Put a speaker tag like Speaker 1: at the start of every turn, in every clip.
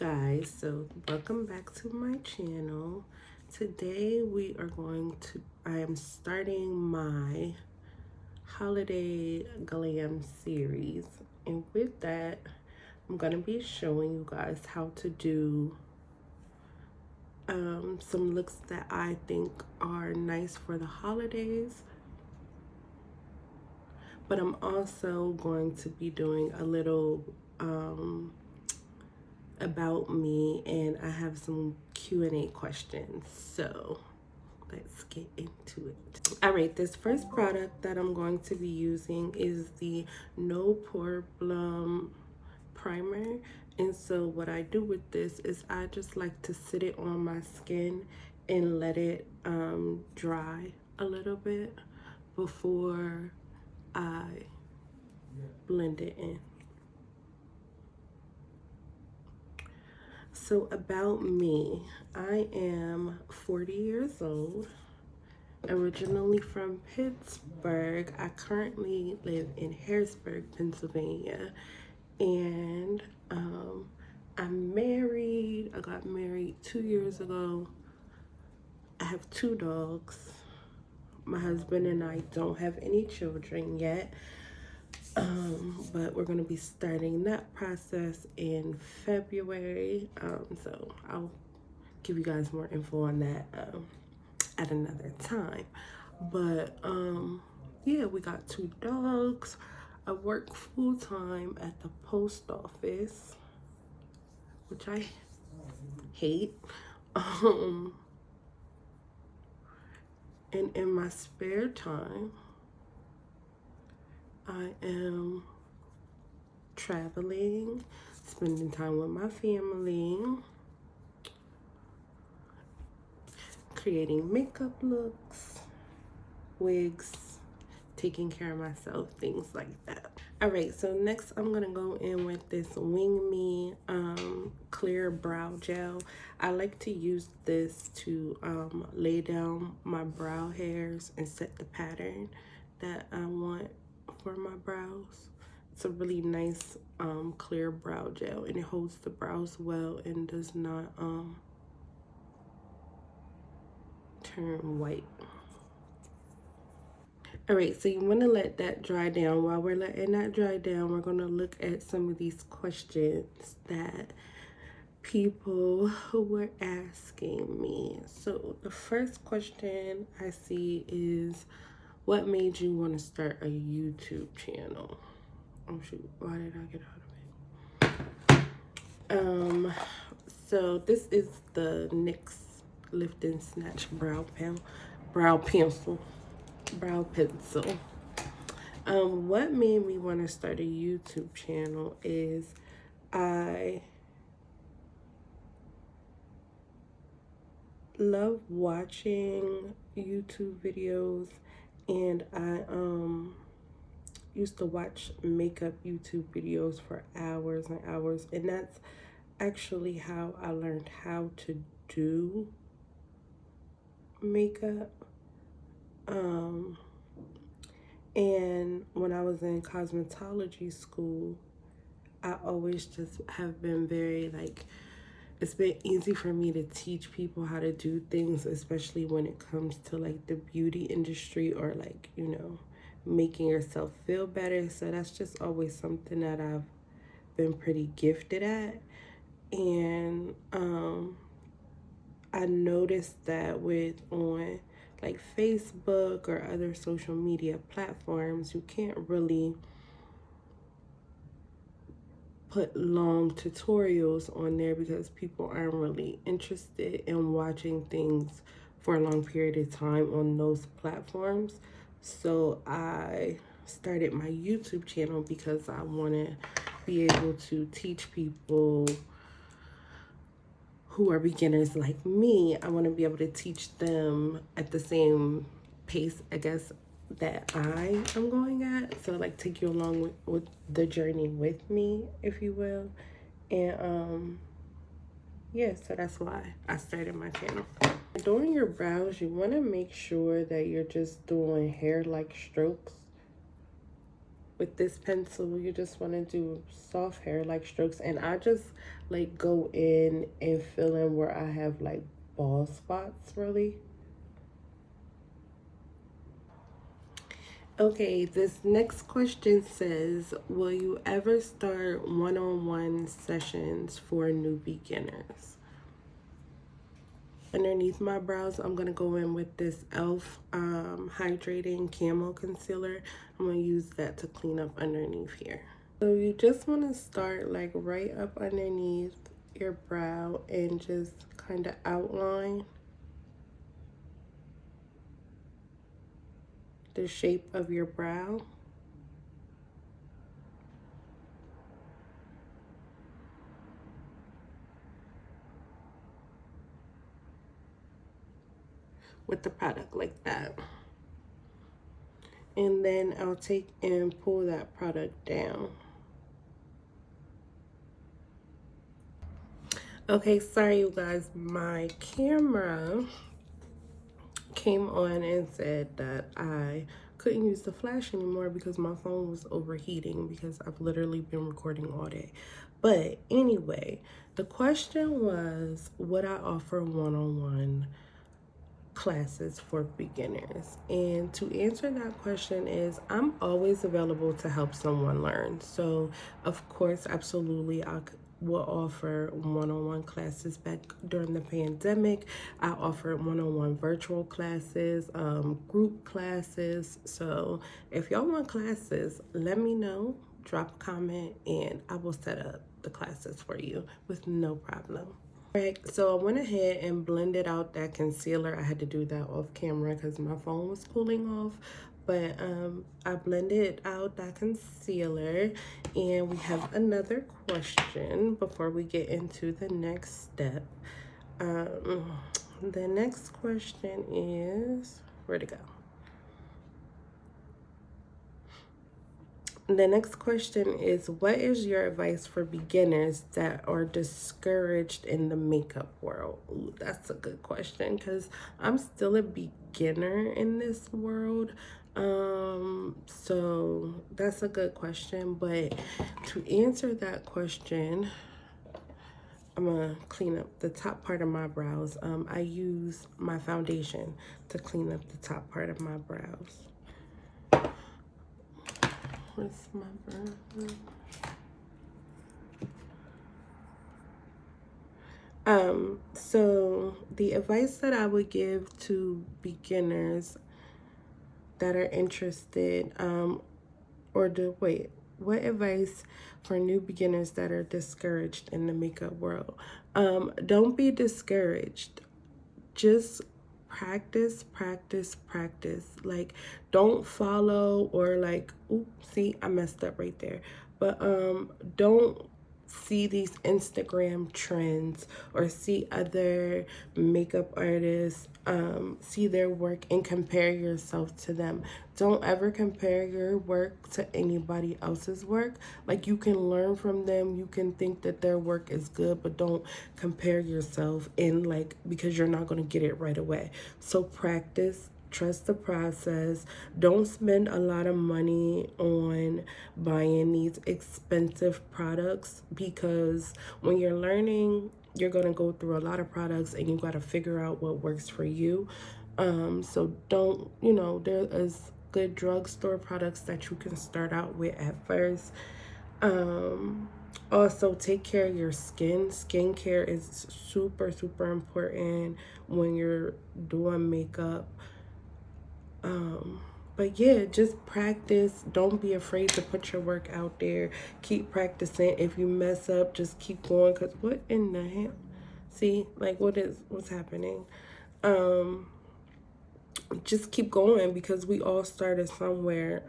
Speaker 1: guys, so welcome back to my channel. Today I am starting my holiday glam series, and with that I'm going to be showing you guys how to do some looks that I think are nice for the holidays. But I'm also going to be doing a little about me, and I have some Q&A questions, so let's get into it. All right, this first product that I'm going to be using is the No Problem primer. And so what I do with this is I just like to sit it on my skin and let it dry a little bit before I blend it in. So about me, I am 40 years old, originally from Pittsburgh. I currently live in Harrisburg, Pennsylvania, and I'm married. I got married 2 years ago. I have 2 dogs. My husband and I don't have any children yet. But we're going to be starting that process in February. So I'll give you guys more info on that at another time. But yeah, we got 2 dogs. I work full-time at the post office, which I hate. And in my spare time, I am traveling, spending time with my family, creating makeup looks, wigs, taking care of myself, things like that. All right, so next I'm gonna go in with this Wing Me clear brow gel. I like to use this to lay down my brow hairs and set the pattern that I want for my brows. It's a really nice clear brow gel, and it holds the brows well and does not turn white. All right, so you want to let that dry down. While we're letting that dry down, we're going to look at some of these questions that people who were asking me. So the first question I see is, what made you want to start a YouTube channel? Oh shoot, why did I get out of it? So this is the NYX Lift and Snatch brow pencil. What made me want to start a YouTube channel is I love watching YouTube videos, and I used to watch makeup YouTube videos for hours and hours, and that's actually how I learned how to do makeup. And when I was in cosmetology school, I always just have been very it's been easy for me to teach people how to do things, especially when it comes to the beauty industry or making yourself feel better. So that's just always something that I've been pretty gifted at. And I noticed that on Facebook or other social media platforms, you can't really put long tutorials on there because people aren't really interested in watching things for a long period of time on those platforms. So I started my YouTube channel because I want to be able to teach people who are beginners like me. I want to be able to teach them at the same pace, I guess, that I am going at. So take you along with the journey with me, if you will. And yeah, so that's why I started my channel. Doing your brows, you want to make sure that you're just doing hair-like strokes. with this pencil, you just want to do soft hair like strokes, and I just like go in and fill in where I have like bald spots really. Okay, this next question says, will you ever start one-on-one sessions for new beginners? Underneath my brows, I'm going to go in with this e.l.f. Hydrating Camo Concealer. I'm going to use that to clean up underneath here. So you just want to start like right up underneath your brow and just kind of outline the shape of your brow. With the product like that. And then I'll take and pull that product down. Okay, sorry you guys, my camera came on and said that I couldn't use the flash anymore because my phone was overheating because I've literally been recording all day. But anyway, the question was, would I offer one-on-one classes for beginners? And to answer that question is, I'm always available to help someone learn. So of course, absolutely, I will offer one-on-one classes. Back during the pandemic, I offered one-on-one virtual classes, group classes. So if y'all want classes, let me know, drop a comment, and I will set up the classes for you with no problem. Right, so I went ahead and blended out that concealer. I had to do that off camera because my phone was cooling off. But I blended out that concealer, and we have another question before we get into the next step. The next question is, where'd it go? The next question is, what is your advice for beginners that are discouraged in the makeup world? Ooh, that's a good question because I'm still a beginner in this world. So that's a good question. But to answer that question, I'm gonna clean up the top part of my brows. I use my foundation to clean up the top part of my brows. Where's my brow? So the advice that I would give to beginners that are interested, what advice for new beginners that are discouraged in the makeup world? Don't be discouraged. Just practice, practice, practice. Like, don't follow or like, oops, see, I messed up right there. But don't see these Instagram trends or see other makeup artists, see their work and compare yourself to them. Don't ever compare your work to anybody else's work. Like, you can learn from them, you can think that their work is good, but don't compare yourself in like, because you're not going to get it right away. So practice, trust the process. Don't spend a lot of money on buying these expensive products, because when you're learning, you're going to go through a lot of products and you got to figure out what works for you. So don't, there is good drugstore products that you can start out with at first. Also, take care of your skin. Skincare is super, super important when you're doing makeup. But yeah, just practice. Don't be afraid to put your work out there. Keep practicing. If you mess up, just keep going. Cause what in the hell? See, like what's happening? Just keep going, because we all started somewhere.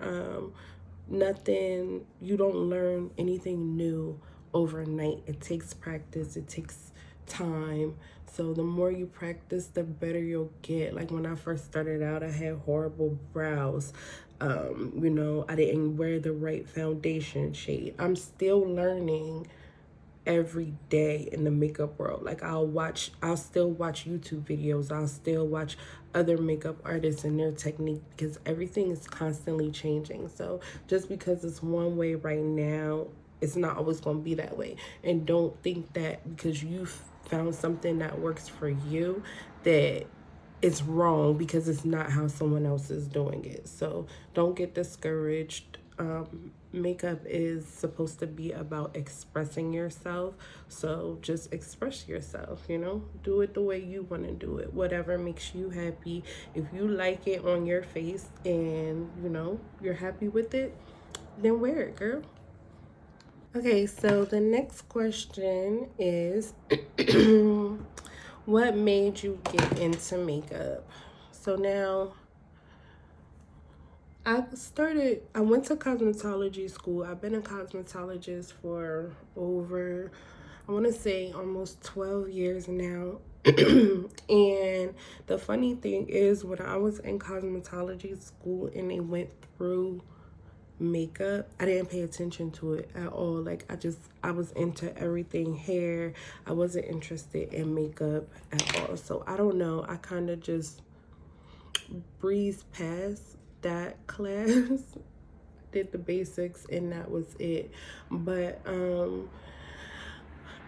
Speaker 1: You don't learn anything new overnight. It takes practice. It takes time. So the more you practice, the better you'll get. Like when I first started out, I had horrible brows. I didn't wear the right foundation shade. I'm still learning every day in the makeup world. Like I'll still watch YouTube videos. I'll still watch other makeup artists and their technique because everything is constantly changing. So just because it's one way right now, it's not always going to be that way. And don't think that because you've found something that works for you that it's wrong because it's not how someone else is doing it. So don't get discouraged. Makeup is supposed to be about expressing yourself. So just express yourself, you know, do it the way you want to do it, whatever makes you happy. If you like it on your face and you know you're happy with it, then wear it, girl. Okay, so the next question is what made you get into makeup? So now I went to cosmetology school. I've been a cosmetologist for over, I want to say almost 12 years now. And the funny thing is, when I was in cosmetology school and they went through makeup, I didn't pay attention to it at all. Like I was into everything hair. I wasn't interested in makeup at all. So I don't know, I kind of just breezed past that class, did the basics, and that was it. But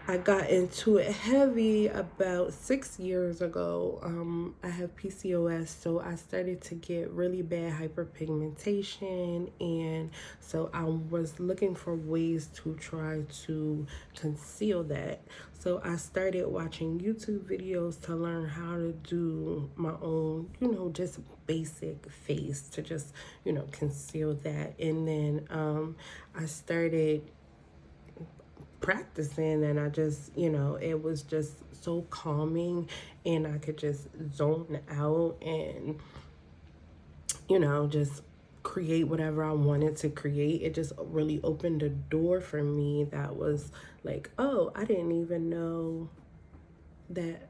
Speaker 1: I got into it heavy about 6 years ago. I have PCOS, so I started to get really bad hyperpigmentation, and so I was looking for ways to try to conceal that. So I started watching YouTube videos to learn how to do my own, you know, just basic face to just, you know, conceal that. And then I started practicing, and I just, you know, it was just so calming, and I could just zone out and, you know, just create whatever I wanted to create. It just really opened a door for me that was like, oh, I didn't even know that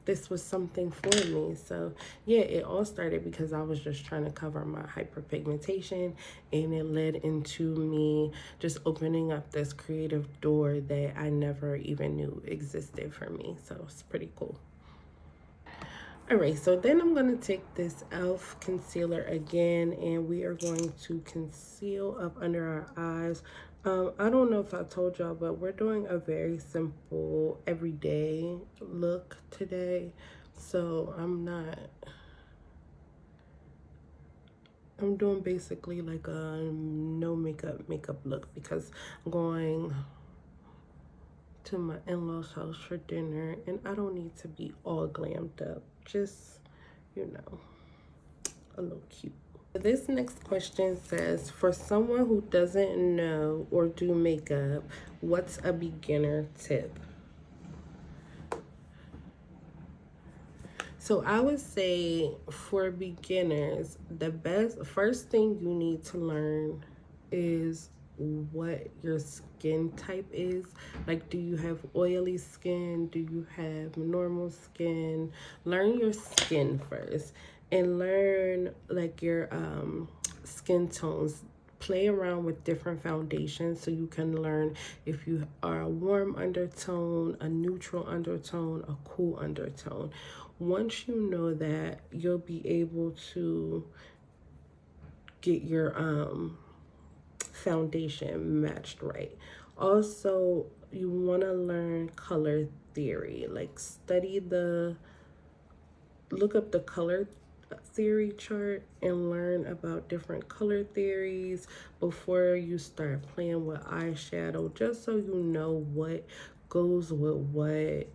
Speaker 1: this was something for me. So yeah, it all started because I was just trying to cover my hyperpigmentation, and it led into me just opening up this creative door that I never even knew existed for me. So it's pretty cool. All right, so then I'm going to take this e.l.f. concealer again, and we are going to conceal up under our eyes. I don't know if I told y'all, but we're doing a very simple everyday look today. So I'm doing basically like a no makeup look because I'm going to my in-laws house for dinner, and I don't need to be all glammed up. Just, you know, a little cute. This next question says, for someone who doesn't know or do makeup, what's a beginner tip? So I would say for beginners, the first thing you need to learn is what your skin type is. Like, do you have oily skin? Do you have normal skin? Learn your skin first and learn like your skin tones. Play around with different foundations so you can learn if you are a warm undertone, a neutral undertone, a cool undertone. Once you know that, you'll be able to get your foundation matched right. Also, you want to learn color theory. Like, look up the color theory chart and learn about different color theories before you start playing with eyeshadow, just so you know what goes with what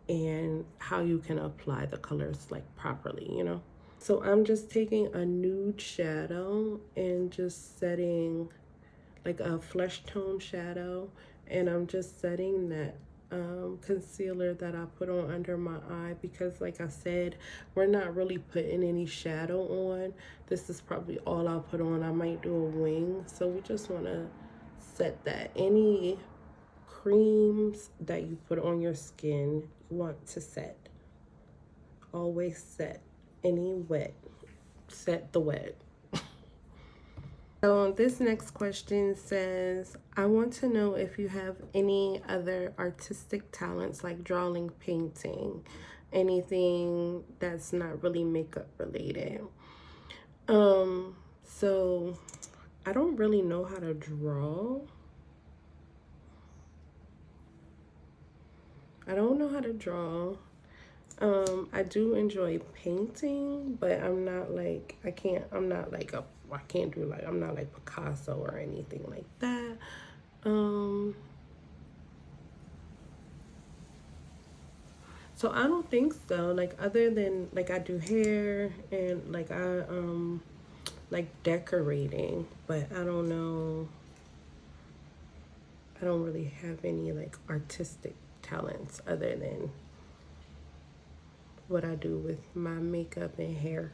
Speaker 1: and how you can apply the colors like properly, you know. So I'm just taking a nude shadow and just setting like a flesh tone shadow, and I'm just setting that concealer that I put on under my eye because, like I said, we're not really putting any shadow on. This is probably all I'll put on. I might do a wing, so we just want to set that. Any creams that you put on your skin, you want to set. Always set. Any wet, set the wet. So this next question says, I want to know if you have any other artistic talents like drawing, painting, anything that's not really makeup related. So I don't really know how to draw. I don't know how to draw. I do enjoy painting, but I'm not like, I'm not like I can't do like, I'm not like Picasso or anything like that. So I don't think so. Like other than like I do hair and like I like decorating, but I don't know. I don't really have any like artistic talents other than what I do with my makeup and hair.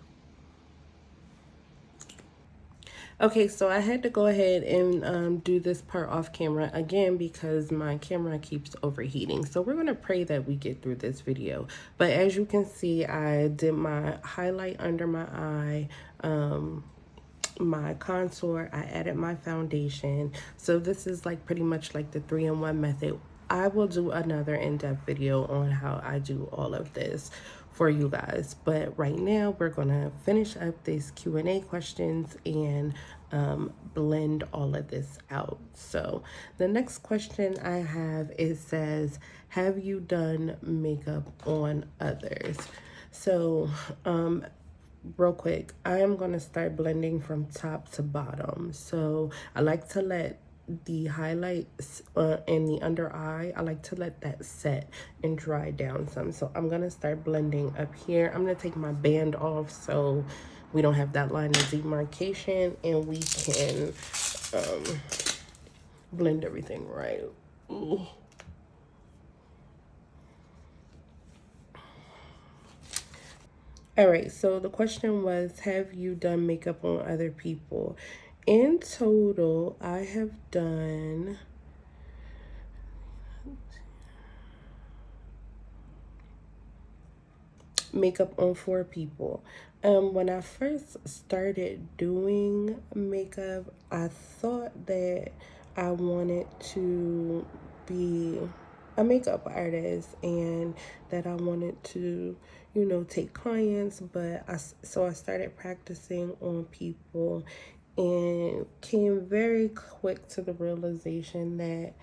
Speaker 1: Okay, so I had to go ahead and do this part off camera again because my camera keeps overheating. So we're going to pray that we get through this video. But as you can see, I did my highlight under my eye, my contour, I added my foundation. So this is like pretty much like the 3-in-1 method. I will do another in-depth video on how I do all of this for you guys, but right now we're gonna finish up this Q&A questions and blend all of this out. So the next question I have, it says, have you done makeup on others? So real quick, I am going to start blending from top to bottom. So I like to let the highlights in the under eye, I like to let that set and dry down some. So I'm going to start blending up here. I'm going to take my band off so we don't have that line of demarcation and we can blend everything right. Ooh. All right, so the question was, have you done makeup on other people? In total, I have done makeup on 4 people. When I first started doing makeup, I thought that I wanted to be a makeup artist and that I wanted to, you know, take clients, but so I started practicing on people and came very quick to the realization that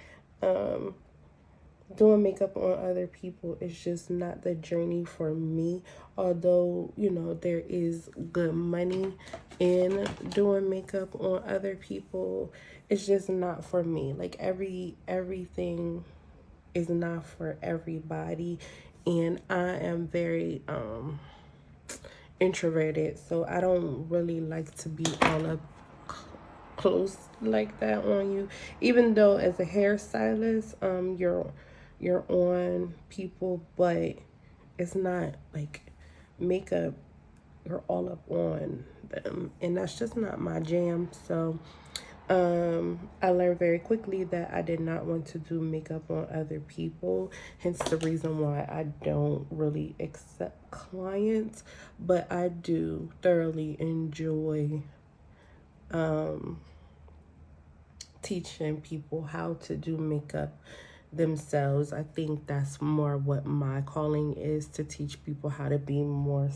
Speaker 1: doing makeup on other people is just not the journey for me. Although, you know, there is good money in doing makeup on other people, it's just not for me. Like everything is not for everybody, and I am very introverted, so I don't really like to be all up close like that on you. Even though as a hairstylist, you're on people, but it's not like makeup, you're all up on them, and that's just not my jam. So I learned very quickly that I did not want to do makeup on other people, hence the reason why I don't really accept clients, but I do thoroughly enjoy teaching people how to do makeup themselves. I think that's more what my calling is, to teach people how to be more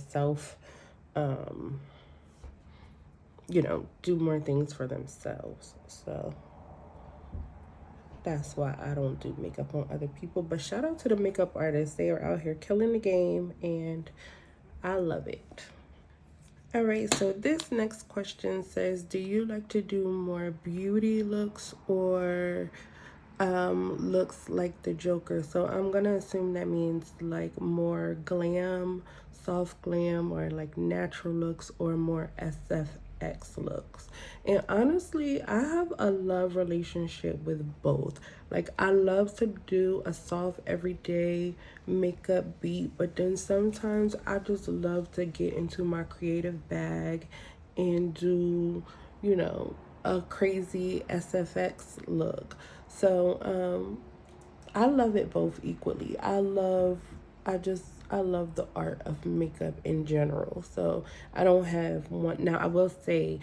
Speaker 1: you know, do more things for themselves. So that's why I don't do makeup on other people. But shout out to the makeup artists. They are out here killing the game and I love it. All right, so this next question says, do you like to do more beauty looks or looks like the Joker? So I'm gonna assume that means like more glam, soft glam, or like natural looks, or more SFX looks. And honestly, I have a love relationship with both. Like I love to do a soft everyday makeup beat, but then sometimes I just love to get into my creative bag and do, you know, a crazy SFX look. So I love it both equally. I love the art of makeup in general. So I don't have one. Now I will say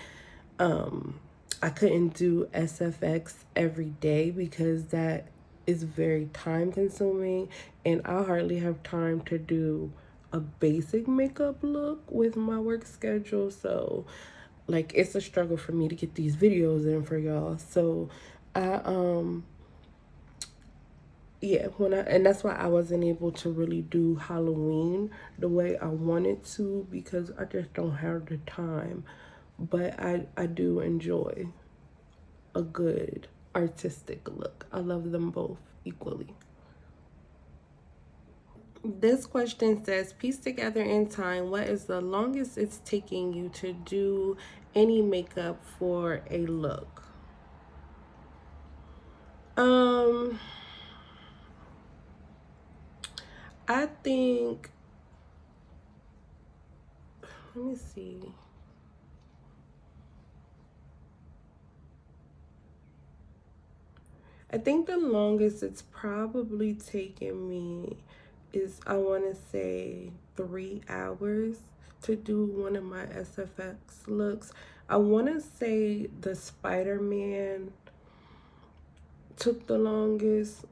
Speaker 1: I couldn't do SFX every day because that is very time consuming, and I hardly have time to do a basic makeup look with my work schedule. So like it's a struggle for me to get these videos in for y'all. So I yeah, and that's why I wasn't able to really do Halloween the way I wanted to, because I just don't have the time. But I do enjoy a good artistic look. I love them both equally. This question says, piece together in time, what is the longest it's taking you to do any makeup for a look? I think, let me see. I think the longest it's probably taken me is, I want to say, 3 hours to do one of my SFX looks. I want to say the Spider-Man took the longest.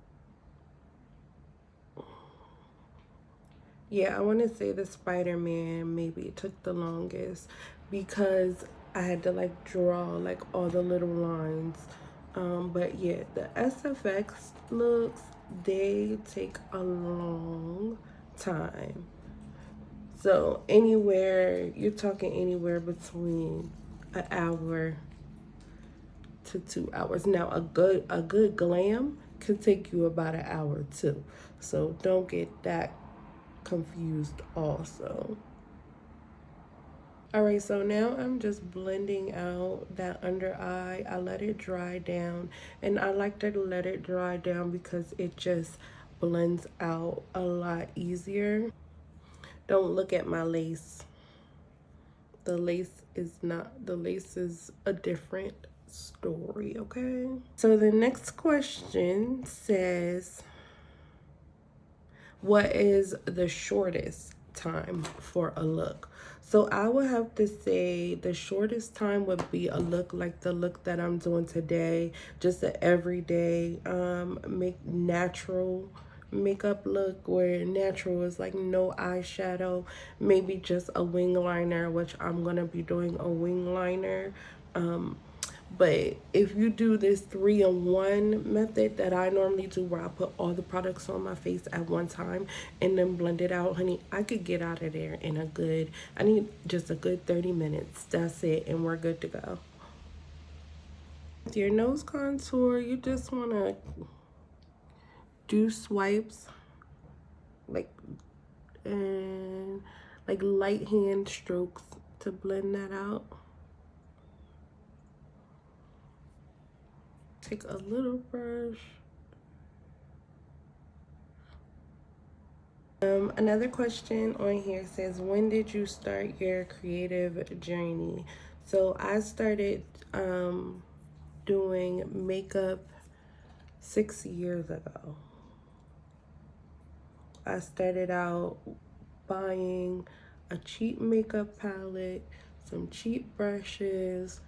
Speaker 1: Yeah, I want to say the Spider-Man maybe took the longest because I had to like draw like all the little lines. But yeah, the SFX looks, they take a long time. So anywhere, you're talking anywhere between an hour to 2 hours. Now a good glam could take you about an hour too. So don't get that confused also. All right, so now I'm just blending out that under eye. I let it dry down, and I like to let it dry down because it just blends out a lot easier. Don't look at my lace. The lace is a different story, okay? So the next question says, what is the shortest time for a look? So I would have to say the shortest time would be a look like the look that I'm doing today, just an everyday make natural makeup look, where natural is like no eyeshadow, maybe just a wing liner, which I'm gonna be doing a wing liner. But if you do this 3-in-1 method that I normally do, where I put all the products on my face at one time and then blend it out, honey, I could get out of there in I need just a good 30 minutes. That's it, and we're good to go. With your nose contour, you just want to do swipes, like, and like light hand strokes to blend that out. Take a little brush. Another question on here says, when did you start your creative journey? So I started doing makeup 6 years ago. I started out buying a cheap makeup palette, some cheap brushes,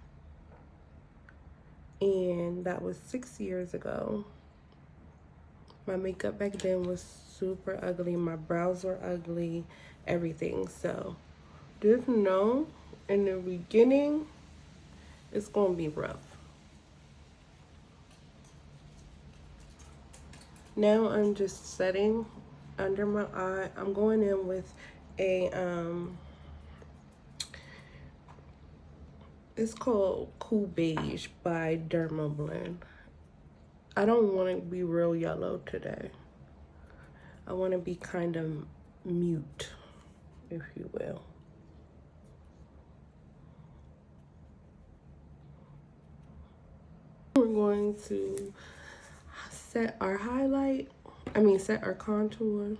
Speaker 1: and that was 6 years ago. My makeup back then was super ugly. My brows were ugly, everything. So just know in the beginning, it's gonna be rough. Now I'm just setting under my eye. I'm going in with a it's called Cool Beige by Dermablend. I don't want to be real yellow today. I want to be kind of mute, if you will. We're going to set our set our contour.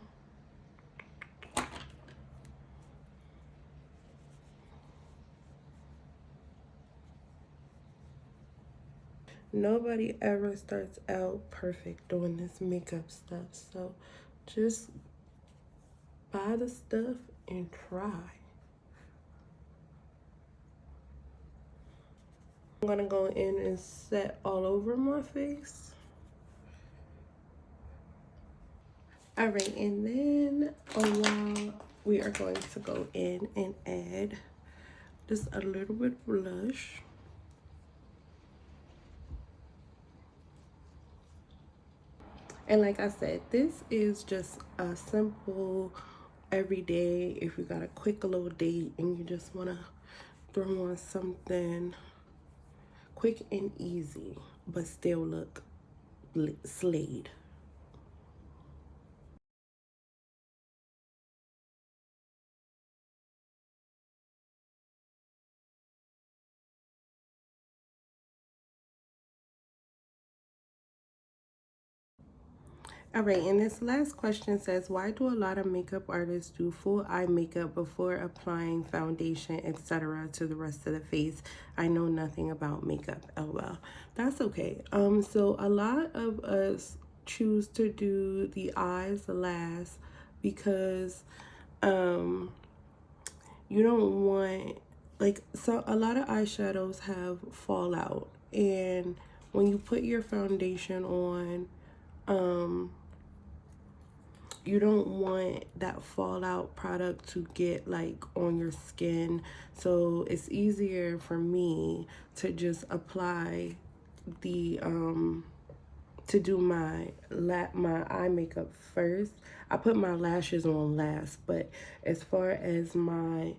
Speaker 1: Nobody ever starts out perfect doing this makeup stuff, so just buy the stuff and try. I'm gonna go in and set all over my face. All right, and then we are going to go in and add just a little bit of blush. And like I said, this is just a simple everyday, if you got a quick little date and you just want to throw on something quick and easy, but still look slayed. All right, and this last question says, why do a lot of makeup artists do full eye makeup before applying foundation, etc. to the rest of the face? I know nothing about makeup, LOL. That's okay. So a lot of us choose to do the eyes last because you don't want, like, so a lot of eyeshadows have fallout, and when you put your foundation on, you don't want that fallout product to get like on your skin. So it's easier for me to just apply the to do my eye makeup first. I put my lashes on last, but as far as my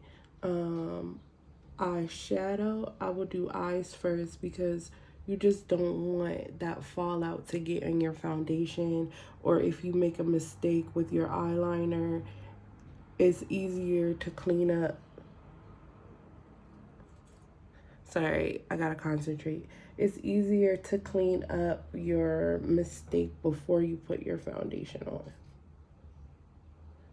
Speaker 1: eyeshadow, I will do eyes first because you just don't want that fallout to get in your foundation, or if you make a mistake with your eyeliner, it's easier to clean up. Sorry, I gotta concentrate. It's easier to clean up your mistake before you put your foundation on.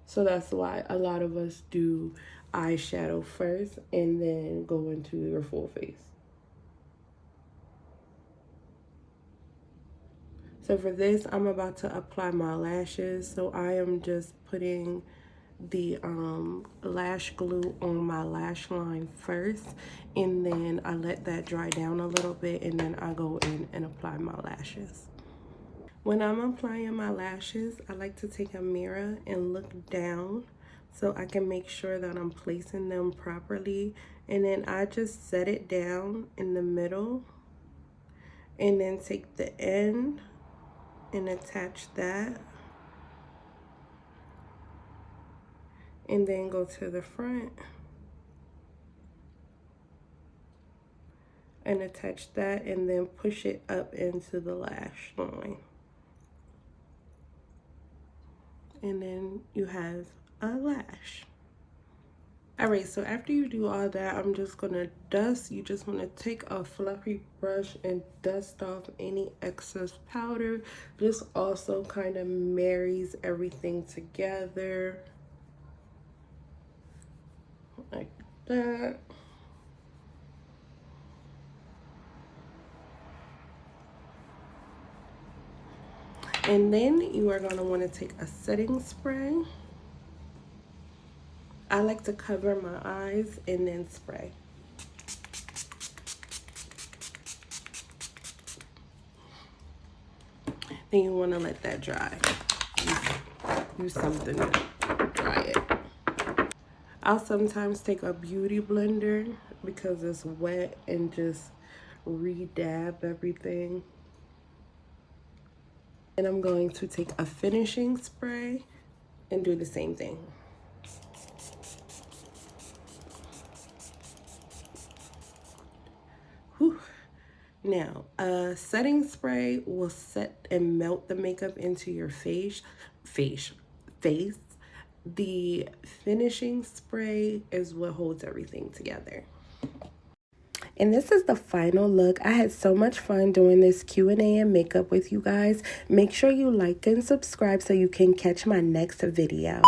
Speaker 1: So that's why a lot of us do eyeshadow first and then go into your full face. So for this, I'm about to apply my lashes. So I am just putting the lash glue on my lash line first, and then I let that dry down a little bit, and then I go in and apply my lashes. When I'm applying my lashes, I like to take a mirror and look down so I can make sure that I'm placing them properly, and then I just set it down in the middle and then take the end and attach that, and then go to the front and attach that, and then push it up into the lash line, and then you have a lash. All right, so after you do all that, I'm just gonna dust. You just want to take a fluffy brush and dust off any excess powder. This also kind of marries everything together like that. And then you are gonna want to take a setting spray. I like to cover my eyes and then spray. Then you want to let that dry. Use something to dry it. I'll sometimes take a beauty blender because it's wet and just re-dab everything. And I'm going to take a finishing spray and do the same thing. Whew. Now, a setting spray will set and melt the makeup into your face. The finishing spray is what holds everything together. And this is the final look. I had so much fun doing this Q&A and makeup with you guys. Make sure you like and subscribe so you can catch my next video.